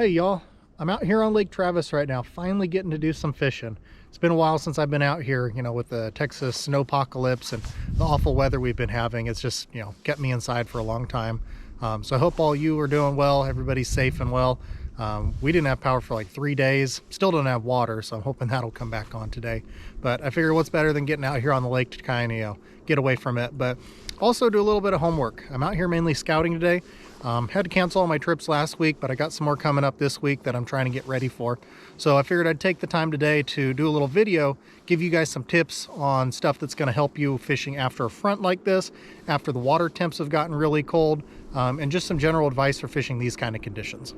Hey y'all, I'm out here on Lake Travis right now, finally getting to do some fishing. It's been a while since I've been out here, with the Texas snowpocalypse and the awful weather we've been having. It's just, kept me inside for a long time. So I hope all you are doing well, everybody's safe and well. We didn't have power for like 3 days, still don't have water, so I'm hoping that'll come back on today. But I figure what's better than getting out here on the lake to kind of, get away from it, but also do a little bit of homework. I'm out here mainly scouting today. Had to cancel all my trips last week, but I got some more coming up this week that I'm trying to get ready for. So I figured I'd take the time today to do a little video, give you guys some tips on stuff that's going to help you fishing after a front like this, after the water temps have gotten really cold, and just some general advice for fishing these kind of conditions.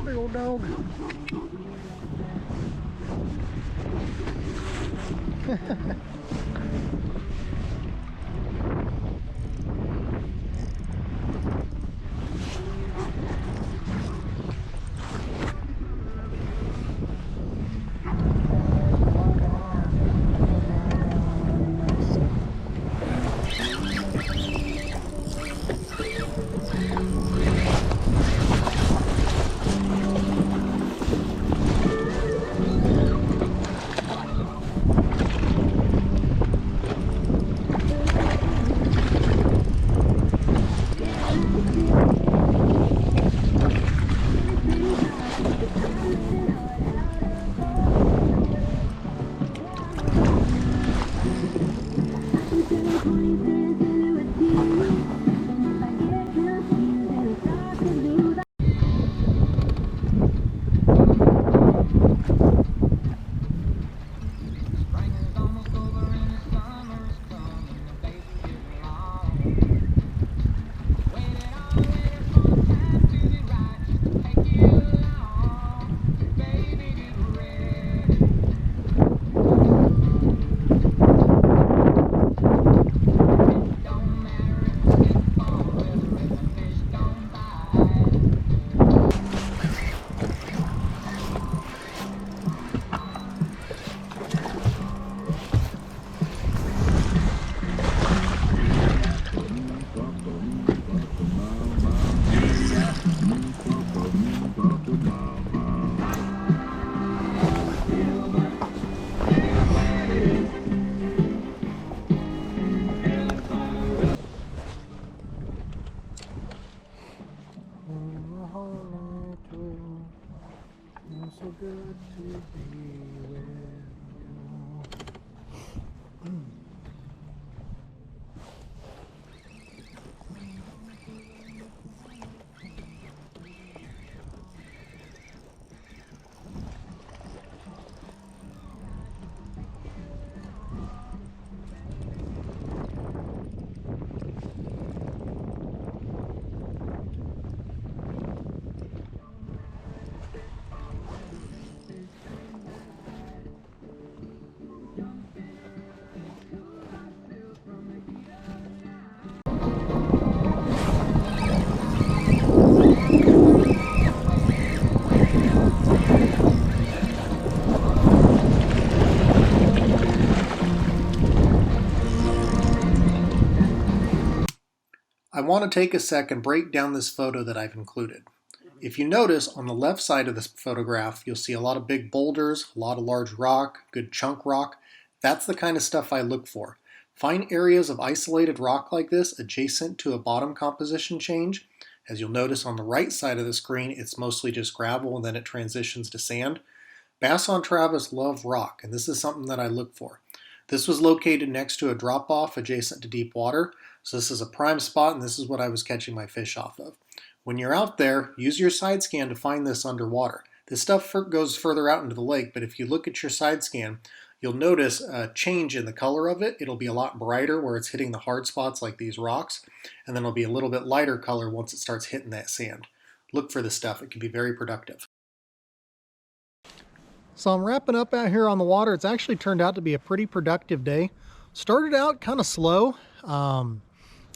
Big old dog. So good to be with you. want to take a sec and break down this photo that I've included. If you notice, on the left side of this photograph, you'll see a lot of big boulders, a lot of large rock, good chunk rock. That's the kind of stuff I look for. Find areas of isolated rock like this adjacent to a bottom composition change. As you'll notice on the right side of the screen, it's mostly just gravel and then it transitions to sand. Bass on Travis love rock, and this is something that I look for. This was located next to a drop-off adjacent to deep water, so this is a prime spot, and this is what I was catching my fish off of. When you're out there, use your side scan to find this underwater. This stuff goes further out into the lake, but if you look at your side scan, you'll notice a change in the color of it. It'll be a lot brighter where it's hitting the hard spots like these rocks, and then it'll be a little bit lighter color once it starts hitting that sand. Look for this stuff. It can be very productive. So I'm wrapping up out here on the water. It's actually turned out to be a pretty productive day. Started out kind of slow.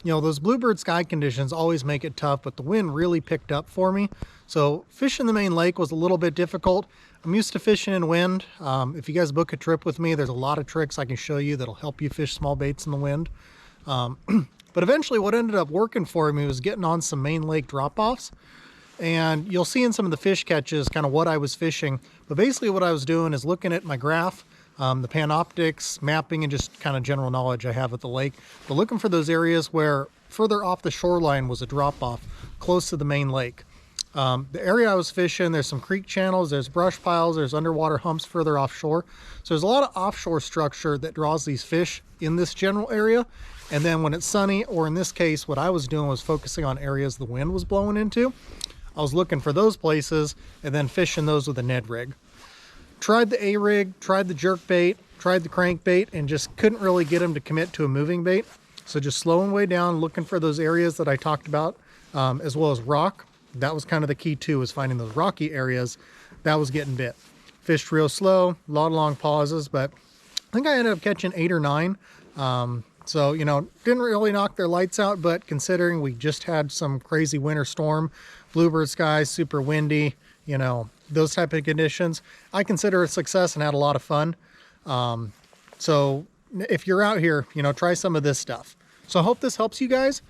You know, those bluebird sky conditions always make it tough, but the wind really picked up for me. So fishing the main lake was a little bit difficult. I'm used to fishing in wind. If you guys book a trip with me, there's a lot of tricks I can show you that'll help you fish small baits in the wind. But eventually what ended up working for me was getting on some main lake drop-offs. And you'll see in some of the fish catches kind of what I was fishing. But basically what I was doing is looking at my graph, the Panoptix, mapping, and just kind of general knowledge I have at the lake. But looking for those areas where further off the shoreline was a drop-off close to the main lake. The area I was fishing, there's some creek channels, there's brush piles, there's underwater humps further offshore. So there's a lot of offshore structure that draws these fish in this general area. And then when it's sunny, or in this case, what I was doing was focusing on areas the wind was blowing into. I was looking for those places and then fishing those with a Ned rig. Tried the A-rig, tried the jerk bait, tried the crankbait, and just couldn't really get them to commit to a moving bait. So just slowing way down, looking for those areas that I talked about, as well as rock. That was kind of the key too, was finding those rocky areas. That was getting bit. Fished real slow, a lot of long pauses, but I think I ended up catching 8 or 9. So, you know, didn't really knock their lights out, but considering we just had some crazy winter storm, bluebird skies, super windy, you know, those type of conditions, I consider it a success and had a lot of fun. So if you're out here, you know, try some of this stuff. So I hope this helps you guys.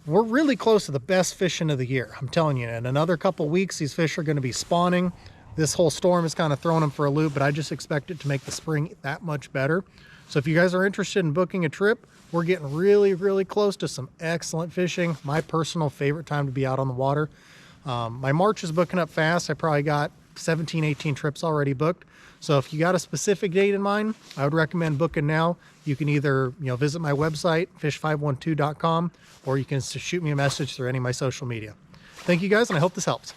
We're really close to the best fishing of the year. I'm telling you, in another couple weeks, these fish are going to be spawning. This whole storm is kind of throwing them for a loop, but I just expect it to make the spring that much better. So if you guys are interested in booking a trip, we're getting really, really close to some excellent fishing. My personal favorite time to be out on the water. My March is booking up fast. I probably got 17, 18 trips already booked. So if you got a specific date in mind, I would recommend booking now. You can either, you know, visit my website, fish512.com, or you can shoot me a message through any of my social media. Thank you guys, and I hope this helps.